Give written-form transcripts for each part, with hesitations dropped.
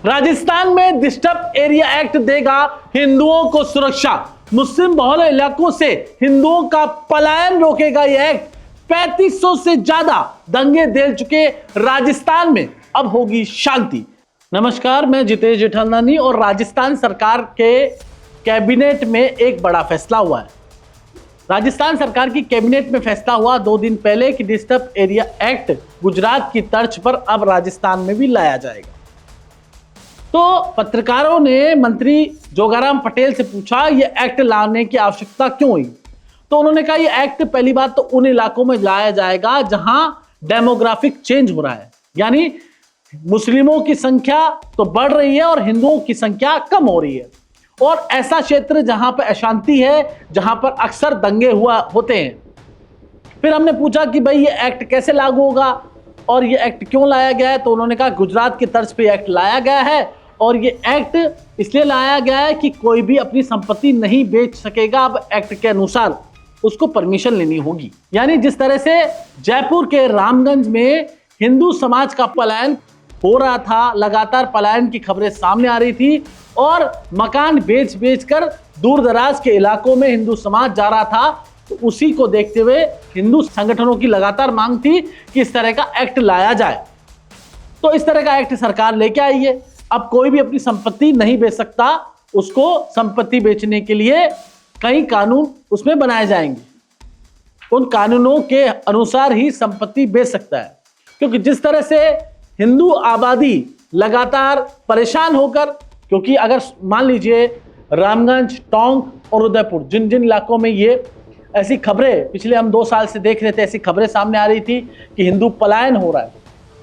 राजस्थान में disturb area act देगा हिंदुओं को सुरक्षा। मुस्लिम बहुल इलाकों से हिंदुओं का पलायन रोकेगा यह एक्ट। 3500 से ज्यादा दंगे झेल चुके राजस्थान में अब होगी शांति। नमस्कार, मैं जितेश जेठालानी और राजस्थान सरकार के कैबिनेट में एक बड़ा फैसला हुआ है। राजस्थान सरकार की कैबिनेट में फैसला हुआ 2 दिन पहले कि डिस्टर्ब एरिया एक्ट गुजरात की तर्ज पर अब राजस्थान में भी लाया जाएगा। तो पत्रकारों ने मंत्री जोगाराम पटेल से पूछा यह एक्ट लाने की आवश्यकता क्यों हुई। तो उन्होंने कहा यह एक्ट पहली बात तो उन इलाकों में लाया जाएगा जहां डेमोग्राफिक चेंज हो रहा है, यानी मुस्लिमों की संख्या तो बढ़ रही है और हिंदुओं की संख्या कम हो रही है, और ऐसा क्षेत्र जहां पर अशांति है, जहां पर अक्सर दंगे होते हैं। फिर हमने पूछा कि भाई ये एक्ट कैसे लागू होगा और ये एक्ट क्यों लाया गया है। तो उन्होंने कहा गुजरात की तर्ज पे एक्ट लाया गया है और ये एक्ट इसलिए लाया गया है कि कोई भी अपनी संपत्ति नहीं बेच सकेगा। अब एक्ट के अनुसार उसको परमिशन लेनी होगी। यानी जिस तरह से जयपुर के रामगंज में हिंदू समाज का पलायन हो रहा था, लगातार पलायन की खबरें सामने आ रही थी और मकान बेच कर दूर दराज के इलाकों में हिंदू समाज जा रहा था, तो उसी को देखते हुए हिंदू संगठनों की लगातार मांग थी कि इस तरह का एक्ट लाया जाए। तो इस तरह का एक्ट सरकार लेके आई है। अब कोई भी अपनी संपत्ति नहीं बेच सकता, उसको संपत्ति बेचने के लिए कई कानून उसमें बनाए जाएंगे। उन कानूनों के अनुसार ही संपत्ति बेच सकता है, क्योंकि जिस तरह से हिंदू आबादी लगातार परेशान होकर, क्योंकि अगर मान लीजिए रामगंज, टोंक और उदयपुर, जिन जिन इलाकों में ये ऐसी खबरें पिछले हम 2 साल से देख रहे थे, ऐसी खबरें सामने आ रही थी कि हिंदू पलायन हो रहा है।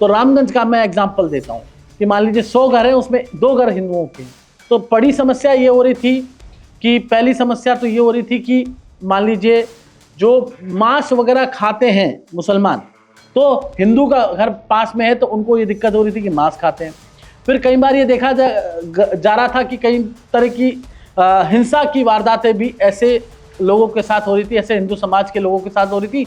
तो रामगंज का मैं एग्जांपल देता हूँ कि मान लीजिए 100 घर हैं, उसमें 2 घर हिंदुओं के। तो बड़ी समस्या ये हो रही थी कि पहली समस्या तो ये हो रही थी कि मान लीजिए जो मांस वगैरह खाते हैं मुसलमान, तो हिंदू का घर पास में है तो उनको ये दिक्कत हो रही थी कि मांस खाते हैं। फिर कई बार ये देखा जा रहा था कि कई तरह की हिंसा की वारदातें भी ऐसे लोगों के साथ हो रही थी, ऐसे हिंदू समाज के लोगों के साथ हो रही थी।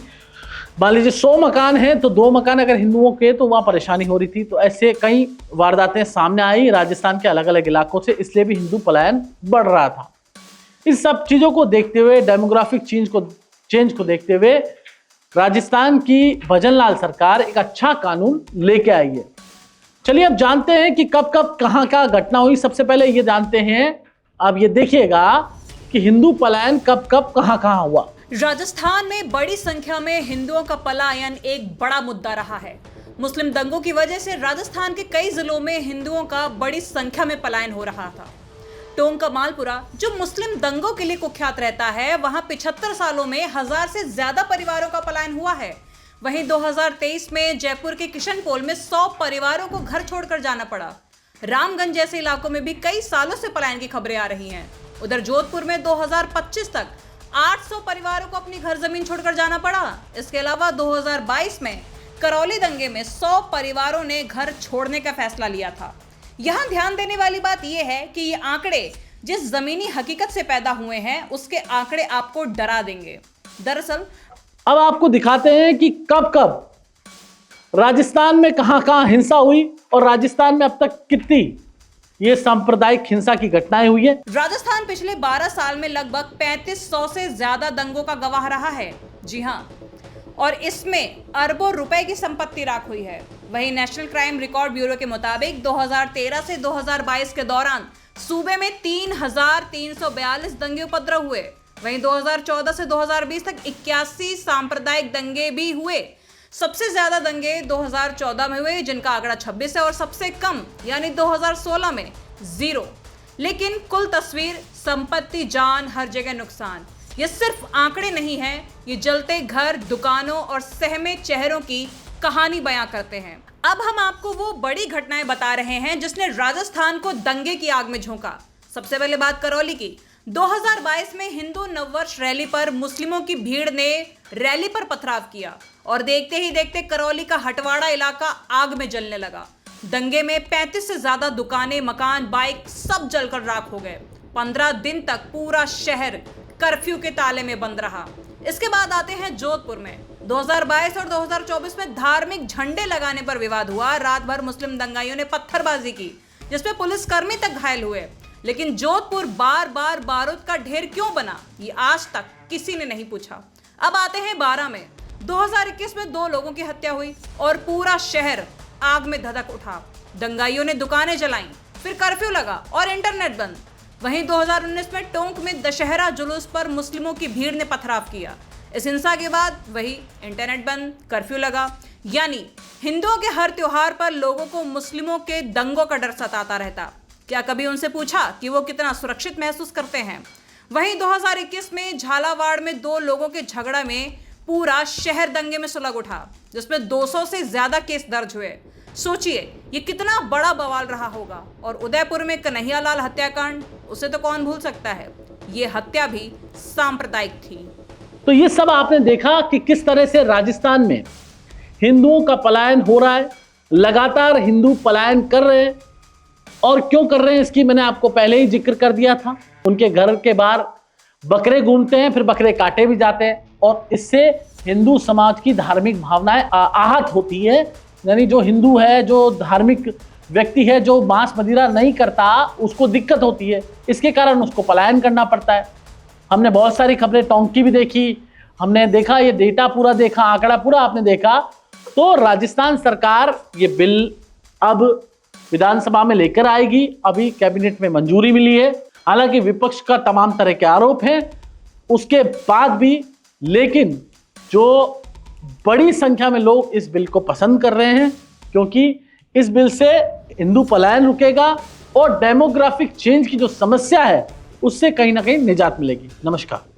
मान लीजिए 100 मकान हैं तो 2 मकान अगर हिंदुओं के, तो वहाँ परेशानी हो रही थी। तो ऐसे कई वारदातें सामने आई राजस्थान के अलग अलग इलाकों से, इसलिए भी हिंदू पलायन बढ़ रहा था। इस सब चीज़ों को देखते हुए, डेमोग्राफिक चेंज को देखते हुए राजस्थान की भजनलाल सरकार एक अच्छा कानून लेके आई है। चलिए अब जानते हैं कि कब कब कहाँ क्या घटना हुई। सबसे पहले ये जानते हैं, अब ये देखिएगा कि हिंदू पलायन कब कब कहाँ कहाँ हुआ। राजस्थान में बड़ी संख्या में हिंदुओं का पलायन एक बड़ा मुद्दा रहा है। मुस्लिम दंगों की वजह से राजस्थान के कई जिलों में हिंदुओं का बड़ी संख्या में पलायन हो रहा था। टोंक का मालपुरा, जो मुस्लिम दंगों के लिए कुख्यात रहता है, वहां 75 सालों में 1000 से ज्यादा परिवारों का पलायन हुआ है। वहीं 2023 में जयपुर के किशनपोल में 100 परिवारों को घर छोड़कर जाना पड़ा। रामगंज जैसे इलाकों में भी कई सालों से पलायन की खबरें आ रही हैं। उधर जोधपुर में 2025 तक 800 परिवारों को अपनी घर जमीन छोड़कर जाना पड़ा। इसके अलावा 2022 में करौली दंगे में 100 परिवारों ने घर छोड़ने का फैसला लिया था। यहाँ ध्यान देने वाली बात यह है कि ये आंकड़े जिस जमीनी हकीकत से पैदा हुए हैं, उसके आंकड़े आपको डरा देंगे। दरअसल अब आपको दिखाते हैं कि कब कब राजस्थान में कहां कहां हिंसा हुई और राजस्थान में अब तक कितनी ये सांप्रदायिक हिंसा की घटनाएं हुई है। राजस्थान पिछले 12 साल में लगभग 3500 से ज्यादा दंगों का गवाह रहा है। जी हां, और इसमें अरबों रुपए की संपत्ति राख हुई है। वहीं नेशनल क्राइम रिकॉर्ड ब्यूरो के मुताबिक 2013 से 2022 के दौरान सूबे में 3342 दंगे उपद्रव हुए। वहीं 2014 से 2020 तक 81 सांप्रदायिक दंगे भी हुए। सबसे ज्यादा दंगे 2014 में हुए, जिनका आंकड़ा 26 है, और सबसे कम यानी 2016 में 0। लेकिन कुल तस्वीर संपत्ति, जान, हर जगह नुकसान, ये सिर्फ आंकड़े नहीं हैं, ये जलते घर, दुकानों और सहमे चेहरों की कहानी बयां करते हैं। अब हम आपको वो बड़ी घटनाएं बता रहे हैं जिसने राजस्थान को दंगे की आग में झोंका। सबसे पहले बात करौली की। 2022 में हिंदू नववर्ष रैली पर मुस्लिमों की भीड़ ने रैली पर पथराव किया और देखते ही देखते करौली का हटवाड़ा इलाका आग में जलने लगा। दंगे में 35 से ज्यादा दुकानें, मकान, बाइक सब जलकर राख हो गए। 15 दिन तक पूरा शहर कर्फ्यू के ताले में बंद रहा। इसके बाद आते हैं जोधपुर में। 2022 और 2024 में धार्मिक झंडे लगाने पर विवाद हुआ। रात भर मुस्लिम दंगाइयों ने पत्थरबाजी की, जिसमें पुलिसकर्मी तक घायल हुए। लेकिन जोधपुर बार बार बारूद का ढेर क्यों बना, ये आज तक किसी ने नहीं पूछा। अब आते हैं 12 में। 2021 में 2 लोगों की हत्या हुई और पूरा शहर आग में धधक उठा। दंगाइयों ने दुकानें जलाईं, फिर कर्फ्यू लगा और इंटरनेट बंद। वहीं 2019 में टोंक में दशहरा जुलूस पर मुस्लिमों की भीड़ ने पथराव किया। इस हिंसा के बाद वही इंटरनेट बंद, कर्फ्यू लगा। यानी हिंदुओं के हर त्योहार पर लोगों को मुस्लिमों के दंगों का डर सताता रहता। क्या कभी उनसे पूछा कि वो कितना सुरक्षित महसूस करते हैं? वहीं 2021 में झालावाड़ में 2 लोगों के झगड़ा में पूरा शहर दंगे में सुलग उठा, जिसमें 200 से ज्यादा केस दर्ज हुए। सोचिए ये कितना बड़ा बवाल रहा होगा। और उदयपुर में कन्हैयालाल हत्याकांड, उसे तो कौन भूल सकता है। ये हत्या भी सांप्रदायिक थी। तो ये सब आपने देखा कि किस तरह से राजस्थान में हिंदुओं का पलायन हो रहा है। लगातार हिंदू पलायन कर रहे हैं और क्यों कर रहे हैं इसकी मैंने आपको पहले ही जिक्र कर दिया था। उनके घर के बाहर बकरे घूमते हैं, फिर बकरे काटे भी जाते हैं और इससे हिंदू समाज की धार्मिक भावनाएं आहत होती है। यानी जो हिंदू है, जो धार्मिक व्यक्ति है, जो मांस मदिरा नहीं करता, उसको दिक्कत होती है। इसके कारण उसको पलायन करना पड़ता है। हमने बहुत सारी खबरें टोंक की भी देखी, हमने देखा, ये डेटा पूरा देखा, आंकड़ा पूरा आपने देखा। तो राजस्थान सरकार ये बिल अब विधानसभा में लेकर आएगी। अभी कैबिनेट में मंजूरी मिली है। हालांकि विपक्ष का तमाम तरह के आरोप हैं उसके बाद भी, लेकिन जो बड़ी संख्या में लोग इस बिल को पसंद कर रहे हैं, क्योंकि इस बिल से हिंदू पलायन रुकेगा और डेमोग्राफिक चेंज की जो समस्या है उससे कहीं ना कहीं निजात मिलेगी। नमस्कार।